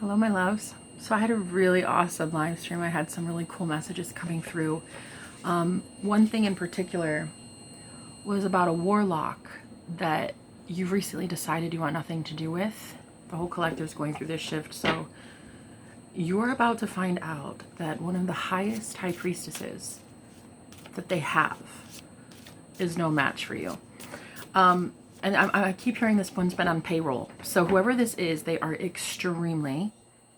Hello, my loves. So I had a really awesome live stream. I had some really cool messages coming through. One thing in particular was about a warlock that you've recently decided you want nothing to do with. The whole collective is going through this shift. So you're about to find out that one of the highest high priestesses that they have is no match for you. And I keep hearing this one's been on payroll. So whoever this is, they are extremely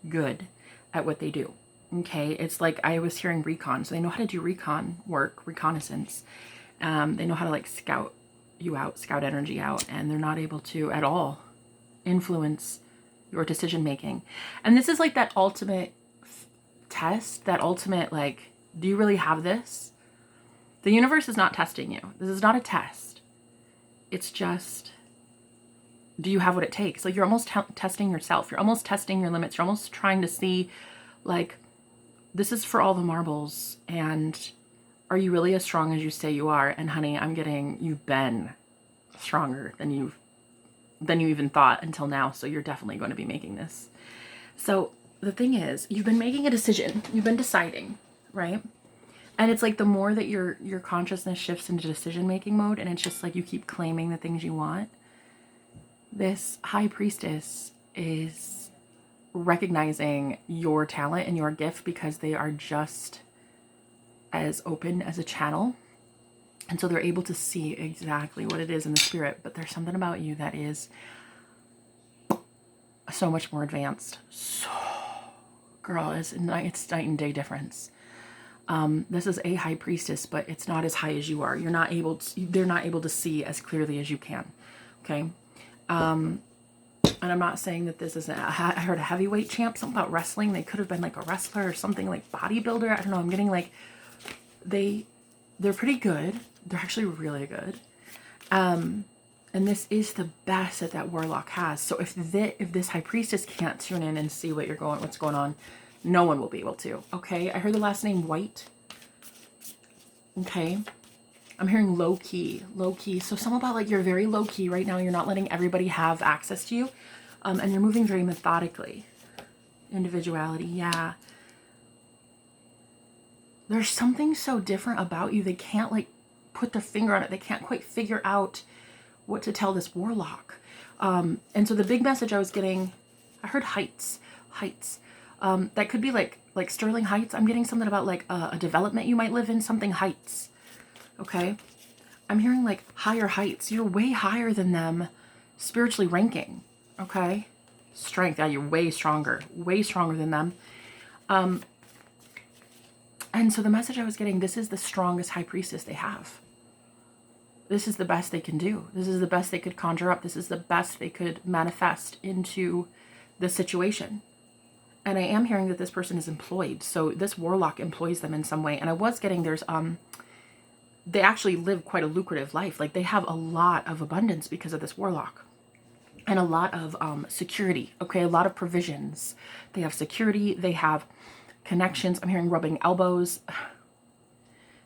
good at what they do. Okay, it's like I was hearing recon. So they know how to do recon work, reconnaissance. They know how to like scout you out, scout energy out, and they're not able to at all influence your decision making. And this is like that ultimate test, that ultimate like, do you really have this? The universe is not testing you. This is not a test. It's just, do you have what it takes? Like you're almost testing yourself. You're almost testing your limits. You're almost trying to see like, this is for all the marbles. And are you really as strong as you say you are? And honey, I'm getting, you've been stronger than you even thought until now. So you're definitely going to be making this. So the thing is, you've been making a decision. You've been deciding, right? And it's like the more that your consciousness shifts into decision-making mode, and it's just like you keep claiming the things you want, this high priestess is recognizing your talent and your gift because they are just as open as a channel. And so they're able to see exactly what it is in the spirit. But there's something about you that is so much more advanced. So, girl, it's night and day difference. This is a high priestess, but it's not as high as you are. They're not able to see as clearly as you can. Okay. And I'm not saying that this isn't, I heard a heavyweight champ, something about wrestling. They could have been like a wrestler or something like bodybuilder. I don't know. I'm getting like, they're pretty good. They're actually really good. And this is the best that warlock has. So if this high priestess can't tune in and see what's going on, no one will be able to. Okay. I heard the last name White. Okay. I'm hearing low key. So something about like you're very low key right now. You're not letting everybody have access to you. And you're moving very methodically. Individuality. Yeah. There's something so different about you. They can't like put their finger on it. They can't quite figure out what to tell this warlock. And so the big message I was getting, I heard heights. That could be like Sterling Heights. I'm getting something about like a development you might live in, something heights. Okay. I'm hearing like higher heights. You're way higher than them spiritually ranking. Okay. Strength. Yeah, you're way stronger than them. And so the message I was getting, this is the strongest high priestess they have. This is the best they can do. This is the best they could conjure up. This is the best they could manifest into the situation. And I am hearing that this person is employed. So this warlock employs them in some way. And I was getting they actually live quite a lucrative life. Like they have a lot of abundance because of this warlock. And a lot of security. Okay, a lot of provisions. They have security. They have connections. I'm hearing rubbing elbows.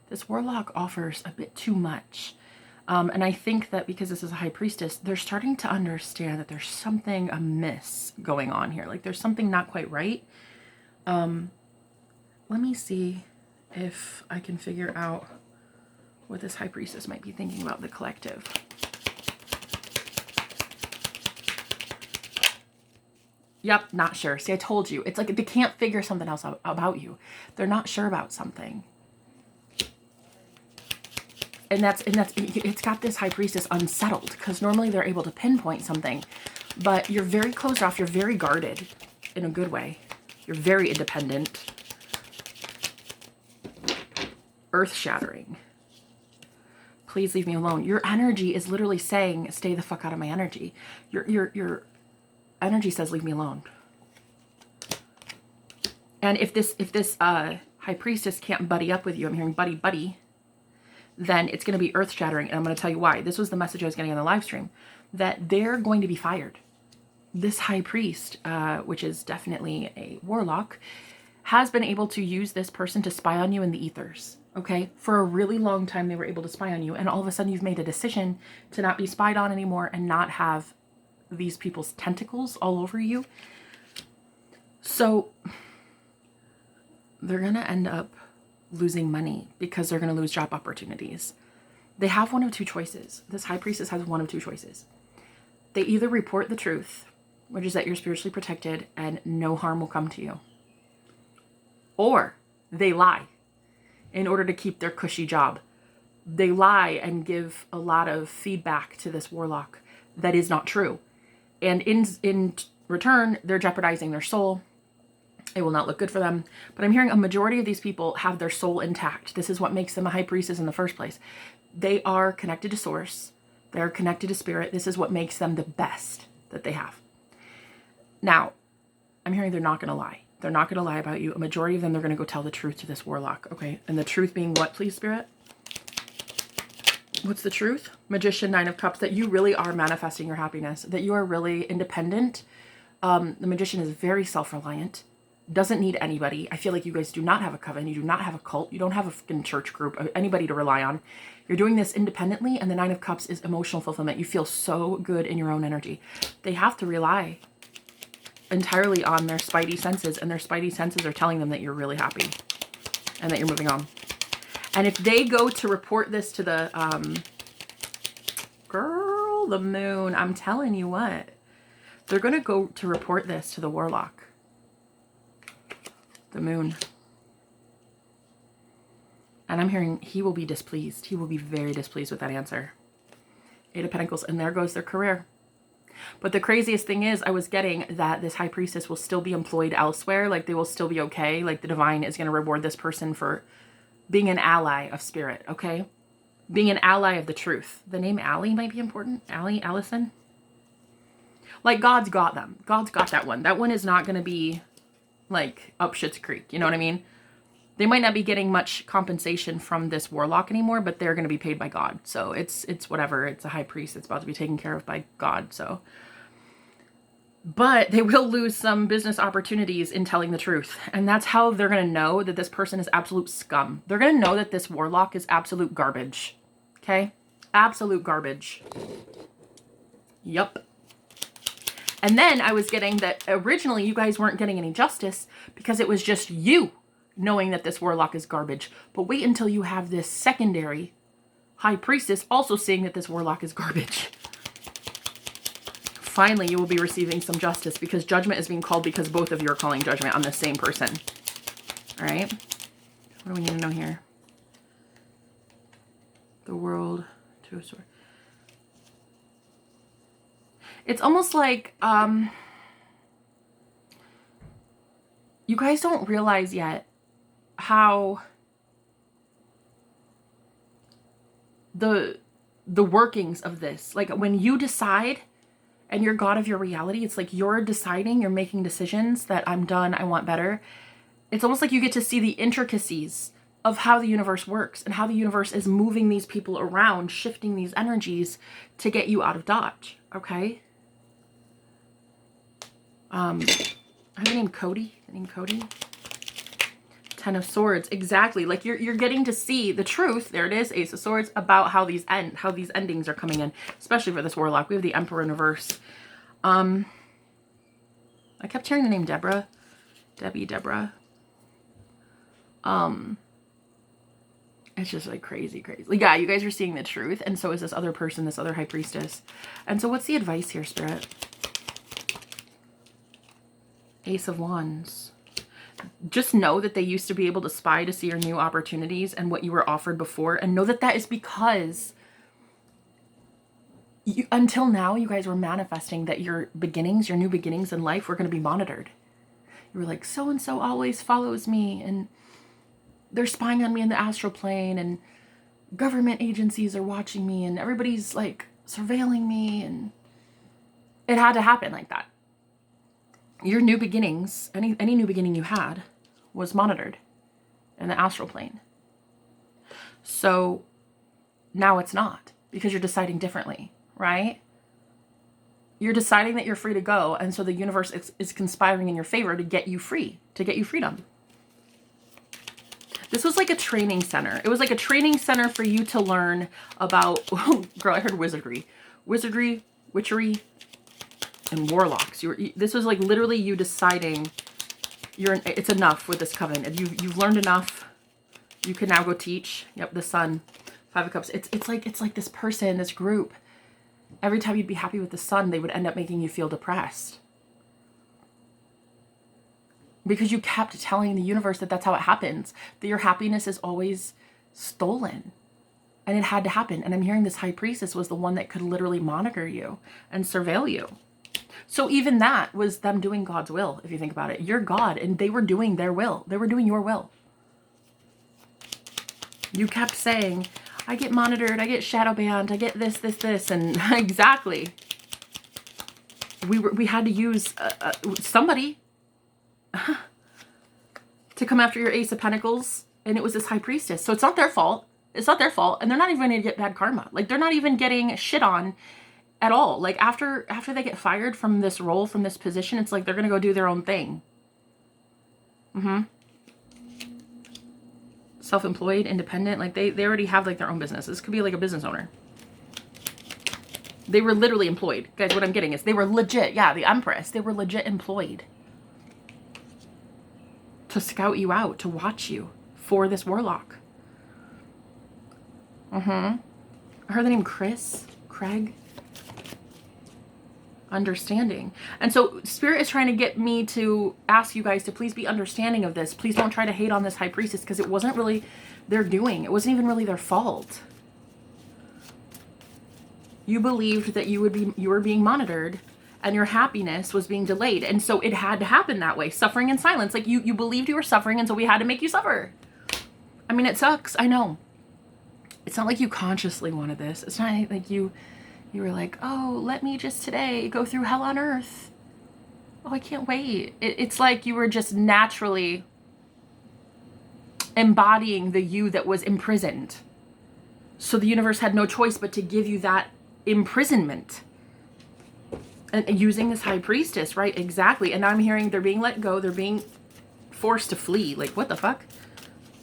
This warlock offers a bit too much. And I think that because this is a high priestess, they're starting to understand that there's something amiss going on here. Like there's something not quite right. Let me see if I can figure out what this high priestess might be thinking about the collective. Yep, not sure. See, I told you. It's like they can't figure something else out about you. They're not sure about something. And it's got this high priestess unsettled because normally they're able to pinpoint something, but you're very closed off. You're very guarded in a good way. You're very independent. Earth shattering. Please leave me alone. Your energy is literally saying, stay the fuck out of my energy. Your energy says, leave me alone. And if this high priestess can't buddy up with you, I'm hearing buddy, then it's going to be earth shattering. And I'm going to tell you why. This was the message I was getting on the live stream, that they're going to be fired. This high priest, which is definitely a warlock, has been able to use this person to spy on you in the ethers. Okay. For a really long time, they were able to spy on you. And all of a sudden you've made a decision to not be spied on anymore and not have these people's tentacles all over you. So they're going to end up losing money because they're going to lose job opportunities. They have one of two choices. This high priestess has one of two choices. They either report the truth, which is that you're spiritually protected and no harm will come to you, or they lie in order to keep their cushy job. They lie and give a lot of feedback to this warlock that is not true. And in return, they're jeopardizing their soul. It will not look good for them. But I'm hearing a majority of these people have their soul intact. This is what makes them a high priestess in the first place. They are connected to source. They're connected to spirit. This is what makes them the best that they have. Now, I'm hearing they're not going to lie. They're not going to lie about you. A majority of them, they're going to go tell the truth to this warlock. Okay. And the truth being what, please, spirit? What's the truth? Magician, 9 of Cups, that you really are manifesting your happiness, that you are really independent. The magician is very self-reliant, doesn't need anybody. I feel like you guys do not have a coven. You do not have a cult. You don't have a fucking church group, anybody to rely on. You're doing this independently. And the 9 of Cups is emotional fulfillment. You feel so good in your own energy. They have to rely entirely on their spidey senses, and their spidey senses are telling them that you're really happy and that you're moving on. And if they go to report this to the, girl, the moon, I'm telling you what, they're going to go to report this to the warlock, the moon. And I'm hearing he will be displeased. He will be very displeased with that answer. 8 of Pentacles, and there goes their career. But the craziest thing is, I was getting that this high priestess will still be employed elsewhere. Like, they will still be okay. Like, the divine is going to reward this person for being an ally of spirit, okay? Being an ally of the truth. The name Allie might be important. Allie, Allison. Like, God's got them. God's got that one. That one is not going to be, like, up Schitt's Creek. You know what I mean? They might not be getting much compensation from this warlock anymore, but they're going to be paid by God. So it's whatever. It's a high priest. It's about to be taken care of by God. So, but they will lose some business opportunities in telling the truth. And that's how they're going to know that this person is absolute scum. They're going to know that this warlock is absolute garbage. Okay? Absolute garbage. Yup. And then I was getting that originally you guys weren't getting any justice because it was just you knowing that this warlock is garbage. But wait until you have this secondary high priestess also seeing that this warlock is garbage. Finally, you will be receiving some justice because judgment is being called because both of you are calling judgment on the same person. All right. What do we need to know here? The world, 2 of Swords. It's almost like you guys don't realize yet how the workings of this, like when you decide and you're God of your reality, it's like you're deciding, you're making decisions that I'm done, I want better. It's almost like you get to see the intricacies of how the universe works and how the universe is moving these people around, shifting these energies to get you out of Dodge. Okay. I have the name Cody. The name Cody. 10 of Swords. Exactly. Like you're getting to see the truth. There it is. Ace of Swords, about how these endings are coming in, especially for this warlock. We have the Emperor in reverse. I kept hearing the name Deborah. Deborah. It's just like crazy. Like, yeah, you guys are seeing the truth. And so is this other person, this other high priestess. And so what's the advice here, Spirit? Ace of Wands. Just know that they used to be able to spy to see your new opportunities and what you were offered before. And know that that is because until now, you guys were manifesting that your beginnings, your new beginnings in life were going to be monitored. You were like, so-and-so always follows me and they're spying on me in the astral plane and government agencies are watching me and everybody's like surveilling me, and it had to happen like that. Your new beginnings, any new beginning you had was monitored in the astral plane. So now it's not, because you're deciding differently, right? You're deciding that you're free to go. And so the universe is conspiring in your favor to get you free, to get you freedom. This was like a training center. It was like a training center for you to learn about, oh, girl, I heard wizardry, witchery, and warlocks. This was like literally you deciding It's enough with this coven. If you've learned enough, you can now go teach. Yep, the sun, 5 of Cups. It's like this person, this group. Every time you'd be happy with the sun, they would end up making you feel depressed. Because you kept telling the universe that that's how it happens. That your happiness is always stolen. And it had to happen. And I'm hearing this high priestess was the one that could literally monitor you and surveil you. So even that was them doing God's will, if you think about it. You're God, and they were doing their will. They were doing your will. You kept saying, I get monitored, I get shadow banned, I get this, and exactly. We had to use somebody to come after your Ace of Pentacles, and it was this high priestess. So it's not their fault. It's not their fault, and they're not even going to get bad karma. Like, they're not even getting shit on at all. Like, after they get fired from this role, from this position, it's like they're going to go do their own thing. Self-employed, independent, like they already have like their own business. This could be like a business owner. They were literally employed. Guys, what I'm getting is they were legit. Yeah, the Empress. They were legit employed to scout you out, to watch you for this warlock. I heard the name Craig. Understanding. And so Spirit is trying to get me to ask you guys to please be understanding of this. Please don't try to hate on this high priestess, because it wasn't really their doing. It wasn't even really their fault. You believed that you were being monitored and your happiness was being delayed. And so it had to happen that way. Suffering in silence. Like you believed you were suffering, and so we had to make you suffer. I mean, it sucks. I know. It's not like you consciously wanted this. It's not like you were like, oh, let me just today go through hell on earth. Oh, I can't wait. It's like you were just naturally embodying the you that was imprisoned. So the universe had no choice but to give you that imprisonment. And using this high priestess, right? Exactly. And I'm hearing they're being let go. They're being forced to flee. Like, what the fuck?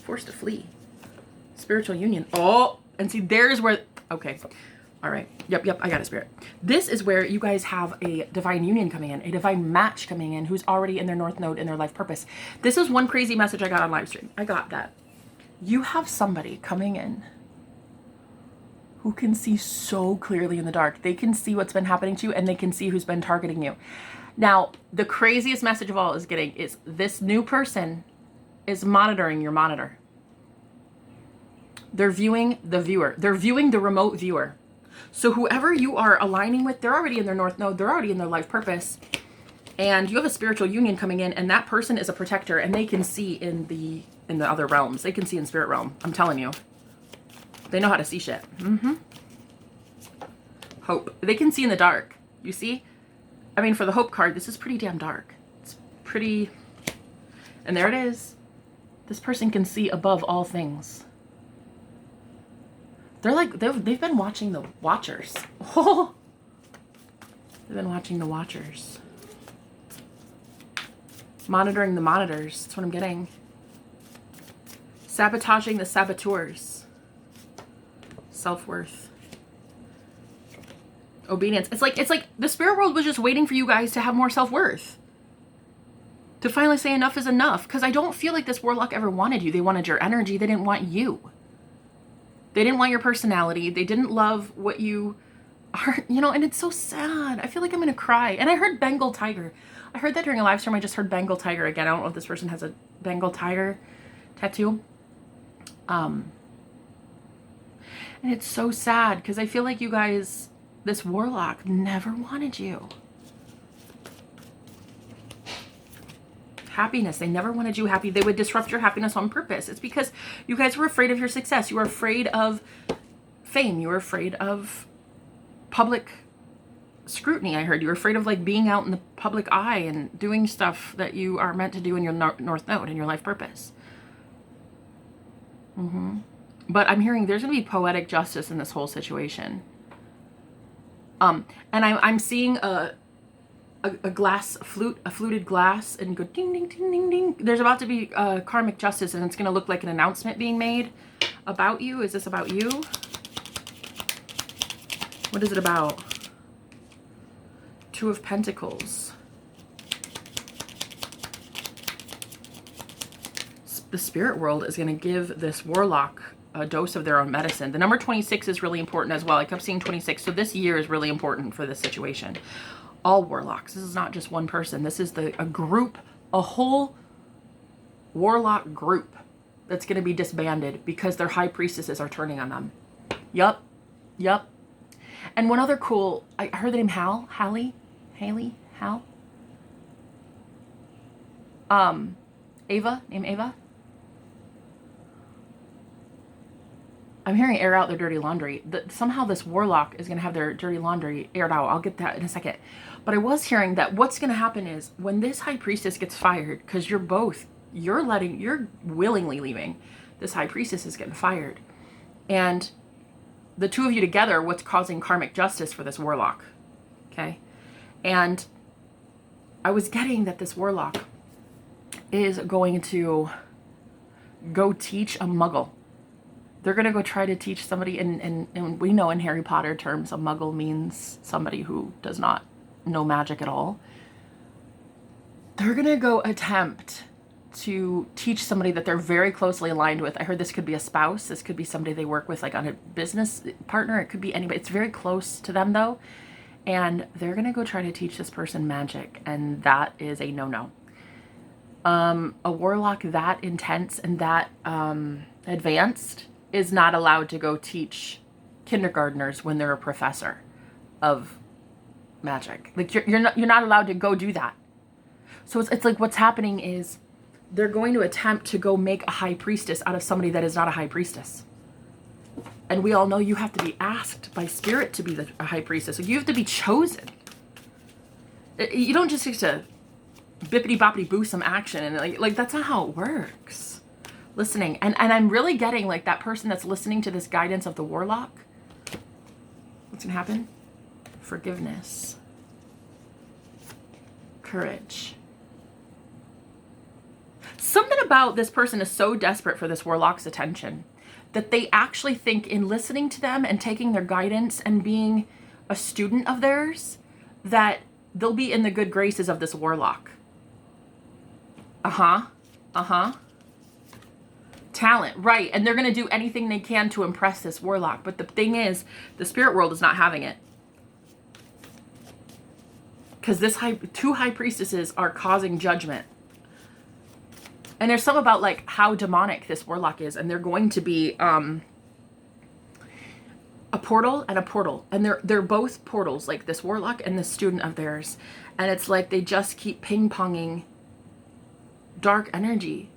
Forced to flee. Spiritual union. Oh, and see, there's where, okay. All right. Yep. I got it, Spirit. This is where you guys have a divine union coming in, a divine match coming in who's already in their North Node in their life purpose. This is one crazy message I got on live stream. I got that. You have somebody coming in who can see so clearly in the dark. They can see what's been happening to you, and they can see who's been targeting you. Now, the craziest message of all is this new person is monitoring your monitor. They're viewing the viewer. They're viewing the remote viewer. So whoever you are aligning with, they're already in their North Node. They're already in their life purpose. And you have a spiritual union coming in, and that person is a protector, and they can see in the other realms. They can see in spirit realm. I'm telling you. They know how to see shit. Hope. They can see in the dark. You see? I mean, for the hope card, this is pretty damn dark. It's pretty... And there it is. This person can see above all things. They're like, they've been watching the watchers. Oh, they've been watching the watchers. Monitoring the monitors. That's what I'm getting. Sabotaging the saboteurs. Self-worth. Obedience. It's like the spirit world was just waiting for you guys to have more self-worth. To finally say enough is enough. Because I don't feel like this warlock ever wanted you. They wanted your energy. They didn't want you. They didn't want your personality. They didn't love what you are, and it's so sad. I feel like I'm going to cry. And I heard Bengal tiger. I heard that during a live stream. I just heard Bengal tiger again. I don't know if this person has a Bengal tiger tattoo. And it's so sad because I feel like you guys, this warlock never wanted you. Happiness. They never wanted you happy. They would disrupt your happiness on purpose. It's because you guys were afraid of your success. You were afraid of fame. You were afraid of public scrutiny. I heard you were afraid of like being out in the public eye and doing stuff that you are meant to do in your North Node, in your life purpose. But I'm hearing there's going to be poetic justice in this whole situation. And I'm seeing a glass flute, a fluted glass, and go ding, ding, ding, ding, ding. There's about to be karmic justice, and it's going to look like an announcement being made about you. Is this about you? What is it about? Two of Pentacles. the spirit world is going to give this warlock a dose of their own medicine. The number 26 is really important as well. I kept seeing 26. So this year is really important for this situation. All warlocks. This is not just one person. This is a group, a whole warlock group that's going to be disbanded because their high priestesses are turning on them. Yup. Yup. And one other cool, I heard the name Hal. Ava, name Ava. I'm hearing air out their dirty laundry. Somehow this warlock is going to have their dirty laundry aired out. I'll get that in a second. But I was hearing that what's going to happen is when this high priestess gets fired, because you're willingly leaving, this high priestess is getting fired. And the two of you together, what's causing karmic justice for this warlock. Okay. And I was getting that this warlock is going to go teach a muggle. They're going to go try to teach somebody, and we know in Harry Potter terms, a muggle means somebody who does not know magic at all. They're going to go attempt to teach somebody that they're very closely aligned with. I heard this could be a spouse. This could be somebody they work with, like on a business partner. It could be anybody. It's very close to them though. And they're going to go try to teach this person magic. And that is a no-no. A warlock that intense and that advanced is not allowed to go teach kindergartners when they're a professor of magic. Like you're not allowed to go do that. So it's like what's happening is they're going to attempt to go make a high priestess out of somebody that is not a high priestess. And we all know you have to be asked by spirit to be a high priestess. So you have to be chosen. You don't just get to bippity boppity boo some action and like that's not how it works. Listening. And I'm really getting like that person that's listening to this guidance of the warlock. What's going to happen? Forgiveness. Courage. Something about this person is so desperate for this warlock's attention that they actually think in listening to them and taking their guidance and being a student of theirs, that they'll be in the good graces of this warlock. Talent, right. And they're going to do anything they can to impress this warlock. But the thing is, the spirit world is not having it. Because two high priestesses are causing judgment. And there's some about like how demonic this warlock is. And they're going to be a portal and a portal. And they're both portals, like this warlock and this student of theirs. And it's like they just keep ping-ponging dark energy.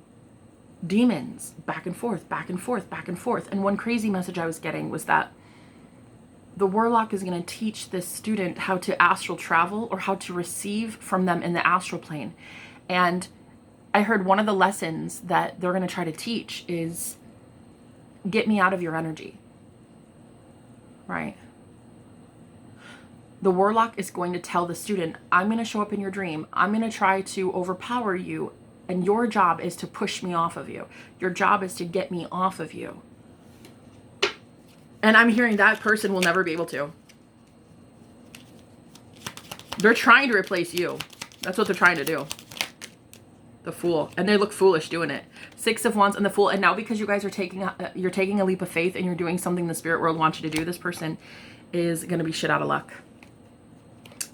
Demons back and forth, back and forth, back and forth. And one crazy message I was getting was that the warlock is going to teach this student how to astral travel or how to receive from them in the astral plane. And I heard one of the lessons that they're going to try to teach is get me out of your energy. Right? The warlock is going to tell the student, I'm going to show up in your dream. I'm going to try to overpower you. And your job is to push me off of you. Your job is to get me off of you. And I'm hearing that person will never be able to. They're trying to replace you. That's what they're trying to do. The Fool. And they look foolish doing it. 6 of Wands and the Fool. And now because you guys are you're taking a leap of faith and you're doing something the spirit world wants you to do, this person is going to be shit out of luck.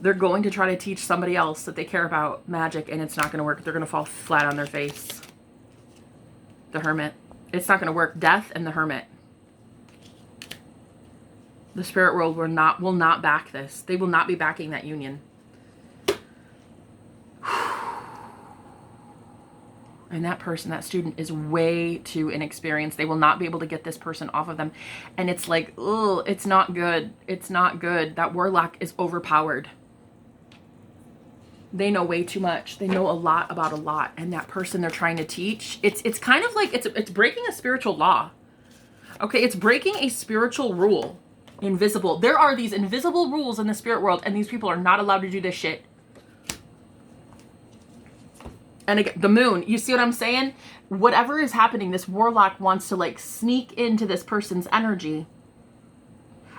They're going to try to teach somebody else that they care about magic, and it's not going to work. They're going to fall flat on their face. The Hermit. It's not going to work. Death and the Hermit. The spirit world will not back this. They will not be backing that union. And that person, that student, is way too inexperienced. They will not be able to get this person off of them. And it's like, ugh, it's not good. It's not good. That warlock is overpowered. They know way too much. They know a lot about a lot. And that person they're trying to teach, it's kind of like it's breaking a spiritual law. Okay, it's breaking a spiritual rule. Invisible. There are these invisible rules in the spirit world, and these people are not allowed to do this shit. And again, the moon, you see what I'm saying? Whatever is happening, this warlock wants to like sneak into this person's energy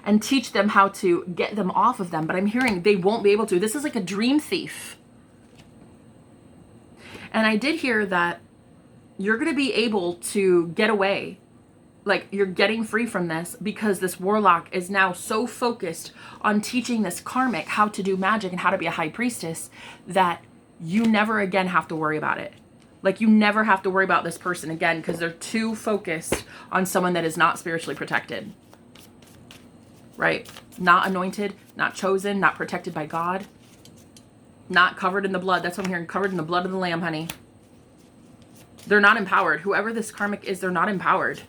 and teach them how to get them off of them. But I'm hearing they won't be able to. This is like a dream thief. And I did hear that you're going to be able to get away. Like, you're getting free from this because this warlock is now so focused on teaching this karmic how to do magic and how to be a high priestess that you never again have to worry about it. Like, you never have to worry about this person again because they're too focused on someone that is not spiritually protected. Right? Not anointed, not chosen, not protected by God, not covered in the blood. That's what I'm hearing. Covered in the blood of the Lamb, honey. They're not empowered. Whoever this karmic is, they're not empowered.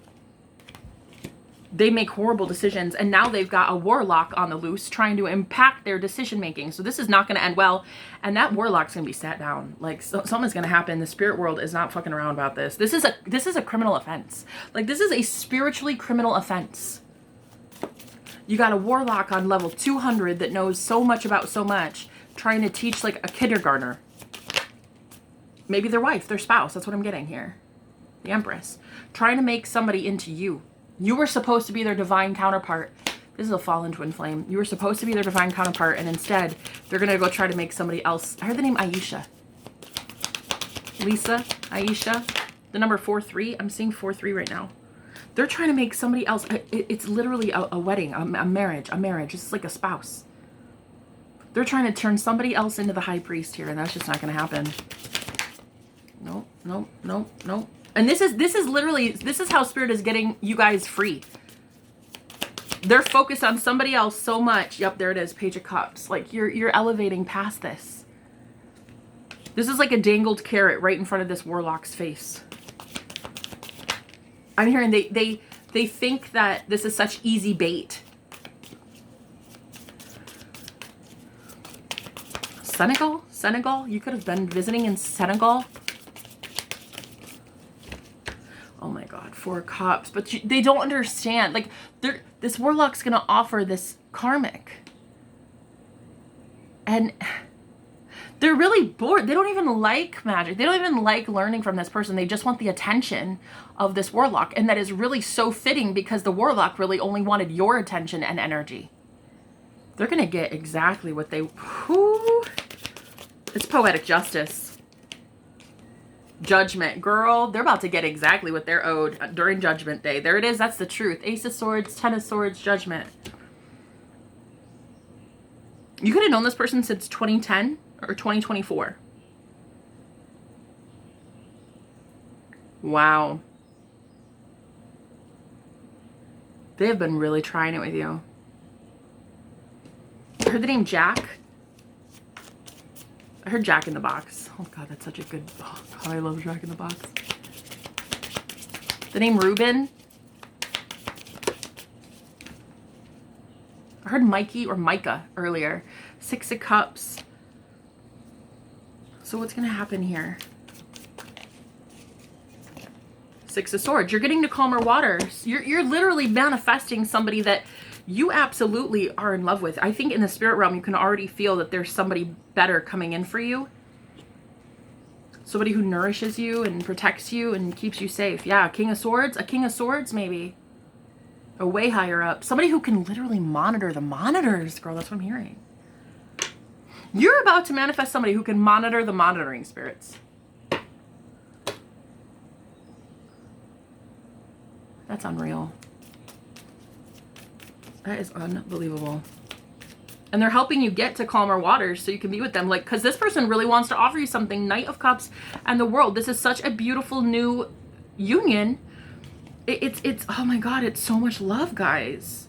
They make horrible decisions, and now they've got a warlock on the loose trying to impact their decision making. So this is not going to end well, and that warlock's going to be sat down. Like, something's going to happen. The spirit world is not fucking around about this. This is a criminal offense. Like, this is a spiritually criminal offense. You got a warlock on level 200 that knows so much about so much, trying to teach like a kindergartner. Maybe their wife, their spouse. That's what I'm getting here. The Empress. Trying to make somebody into you. You were supposed to be their divine counterpart. This is a fallen twin flame. You were supposed to be their divine counterpart, and instead, they're going to go try to make somebody else. I heard the name Aisha. Lisa, Aisha. The number 43. I'm seeing 43 right now. They're trying to make somebody else. It's literally a wedding, a marriage. It's like a spouse. They're trying to turn somebody else into the high priest here, and that's just not going to happen. Nope, nope, nope, nope. And this is literally, this is how spirit is getting you guys free. They're focused on somebody else so much. Yep, there it is, Page of Cups. Like, you're elevating past this. This is like a dangled carrot right in front of this warlock's face. I'm hearing they think that this is such easy bait. Senegal? You could have been visiting in Senegal. Oh my God, 4 Cups. But they don't understand. Like, this warlock's going to offer this karmic. And they're really bored. They don't even like magic. They don't even like learning from this person. They just want the attention of this warlock. And that is really so fitting because the warlock really only wanted your attention and energy. They're going to get exactly what they... Whoo, it's poetic justice. Judgment, girl. They're about to get exactly what they're owed during Judgment Day. There it is. That's the truth. Ace of Swords, 10 of Swords, Judgment. You could have known this person since 2010 or 2024. Wow. They have been really trying it with you. I heard the name Jack. I heard Jack in the Box. Oh God, that's such a good... Oh God, I love Jack in the Box. The name Ruben. I heard Mikey or Micah earlier. 6 of Cups. So what's going to happen here? 6 of Swords. You're getting to calmer waters. You're literally manifesting somebody that you absolutely are in love with. I think in the spirit realm, you can already feel that there's somebody better coming in for you. Somebody who nourishes you and protects you and keeps you safe. Yeah, King of Swords. A King of Swords, maybe. A way higher up. Somebody who can literally monitor the monitors, girl. That's what I'm hearing. You're about to manifest somebody who can monitor the monitoring spirits. That's unreal. That is unbelievable. And they're helping you get to calmer waters so you can be with them. Like, because this person really wants to offer you something. Knight of Cups and the World. This is such a beautiful new union. It's oh my God, it's so much love, guys.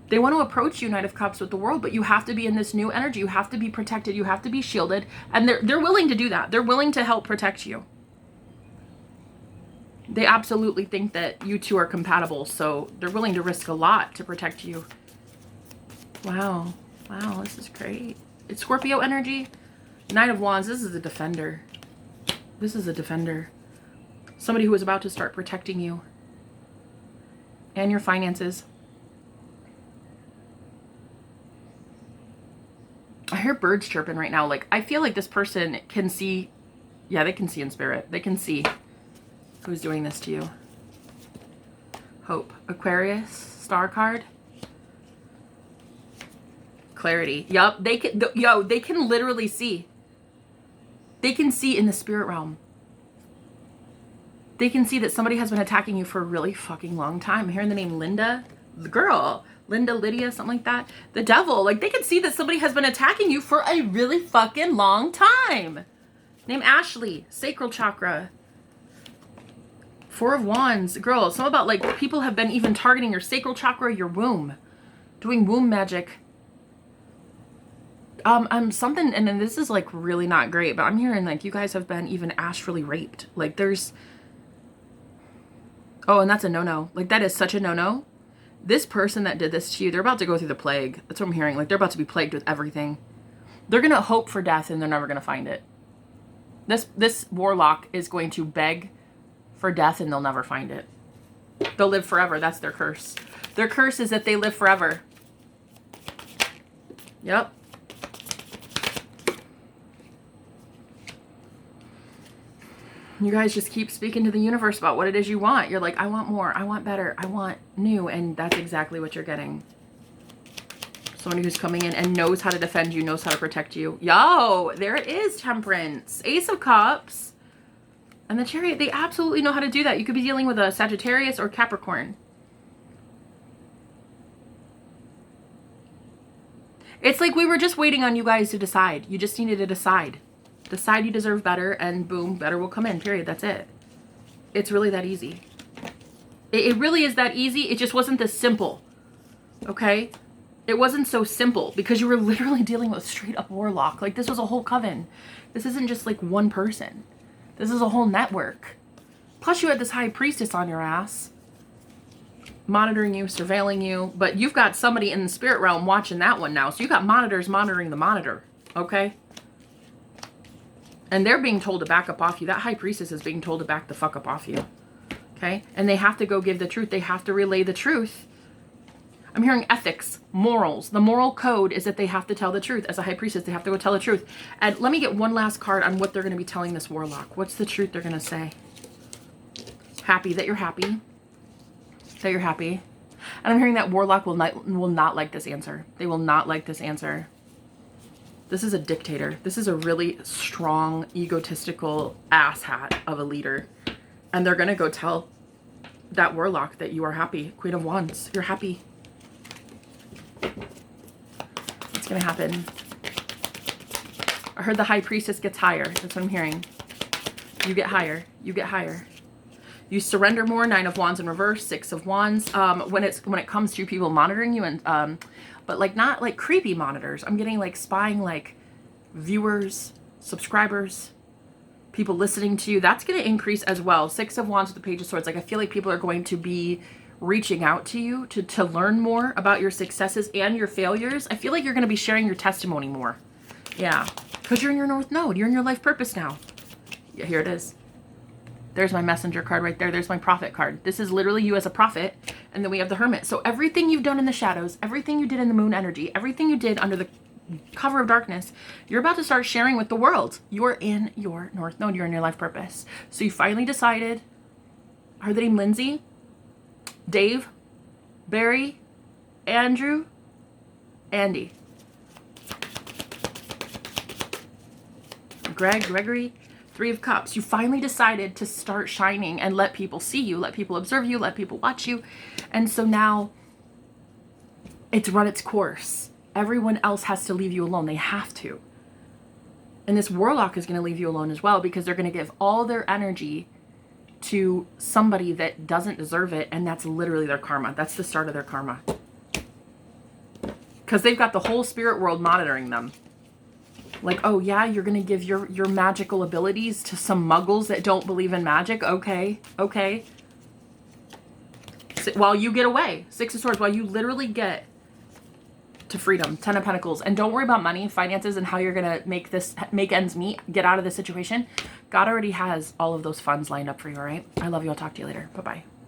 They want to approach you, Knight of Cups, with the World, but you have to be in this new energy. You have to be protected. You have to be shielded. And they're willing to do that. They're willing to help protect you. They absolutely think that you two are compatible, so they're willing to risk a lot to protect you. Wow. Wow, this is great. It's Scorpio energy. Knight of Wands. This is a defender. This is a defender. Somebody who is about to start protecting you. And your finances. I hear birds chirping right now. Like, I feel like this person can see. Yeah, they can see in spirit. They can see who's doing this to you. Hope. Aquarius. Star card. Clarity. Yup. They can. They can literally see. They can see in the spirit realm. They can see that somebody has been attacking you for a really fucking long time. I'm hearing the name Linda, the girl, Linda, Lydia, something like that. The devil, like they can see that somebody has been attacking you for a really fucking long time. Name Ashley, sacral chakra. Four of Wands, girl, something about like people have been even targeting your sacral chakra, your womb, doing womb magic. I'm something, and then this is like really not great, but I'm hearing like you guys have been even astrally raped. Like there's, oh, and that's a no-no. Like that is such a no-no. This person that did this to you, they're about to go through the plague. That's what I'm hearing. Like they're about to be plagued with everything. They're going to hope for death and they're never going to find it. This warlock is going to beg for death and they'll never find it. They'll live forever. That's their curse. Their curse is that they live forever. Yep. You guys just keep speaking to the universe about what it is you want. You're like, I want more. I want better. I want new. And that's exactly what you're getting. Somebody who's coming in and knows how to defend you, knows how to protect you. Yo, there it is, Temperance. Ace of Cups. And the Chariot, they absolutely know how to do that. You could be dealing with a Sagittarius or Capricorn. It's like we were just waiting on you guys to decide. You just needed to decide. Decide you deserve better, and boom, better will come in, period. That's it. It's really that easy. It really is that easy. It just wasn't this simple, okay? It wasn't so simple because you were literally dealing with a straight up warlock. Like this was a whole coven. This isn't just like one person. This is a whole network. Plus you had this high priestess on your ass, monitoring you, surveilling you, but you've got somebody in the spirit realm watching that one now. So you got monitors monitoring the monitor, okay? And they're being told to back up off you. That high priestess is being told to back the fuck up off you. Okay? And they have to go give the truth. They have to relay the truth. I'm hearing ethics, morals. The moral code is that they have to tell the truth. As a high priestess, they have to go tell the truth. And let me get one last card on what they're going to be telling this warlock. What's the truth they're going to say? Happy, that you're happy. That you're happy. And I'm hearing that warlock will not like this answer. They will not like this answer. This is a dictator. This is a really strong, egotistical asshat of a leader. And they're going to go tell that warlock that you are happy. Queen of Wands, you're happy. What's going to happen? I heard the high priestess gets higher. That's what I'm hearing. You get higher. You get higher. You surrender more. 9 of Wands in reverse. 6 of Wands. When it comes to people monitoring you and but like not like creepy monitors. I'm getting like spying, like viewers, subscribers, people listening to you. That's going to increase as well. 6 of Wands with the Page of Swords. Like I feel like people are going to be reaching out to you to learn more about your successes and your failures. I feel like you're going to be sharing your testimony more. Yeah. Because you're in your North Node. You're in your life purpose now. Yeah, here it is. There's my messenger card right there. There's my prophet card. This is literally you as a prophet. And then we have the hermit. So everything you've done in the shadows, everything you did in the moon energy, everything you did under the cover of darkness, you're about to start sharing with the world. You're in your North Node. You're in your life purpose. So you finally decided. I heard the name Lindsay, Dave, Barry, Andrew, Andy, Gregory. 3 of Cups. You finally decided to start shining and let people see you, let people observe you, let people watch you. And so now it's run its course. Everyone else has to leave you alone. They have to. And this warlock is going to leave you alone as well because they're going to give all their energy to somebody that doesn't deserve it. And that's literally their karma. That's the start of their karma. Because they've got the whole spirit world monitoring them. Like, oh yeah, you're going to give your magical abilities to some muggles that don't believe in magic? Okay, okay. While you get away. 6 of Swords, while you literally get to freedom. 10 of Pentacles. And don't worry about money, finances, and how you're going to make ends meet, get out of this situation. God already has all of those funds lined up for you, all right? I love you. I'll talk to you later. Bye-bye.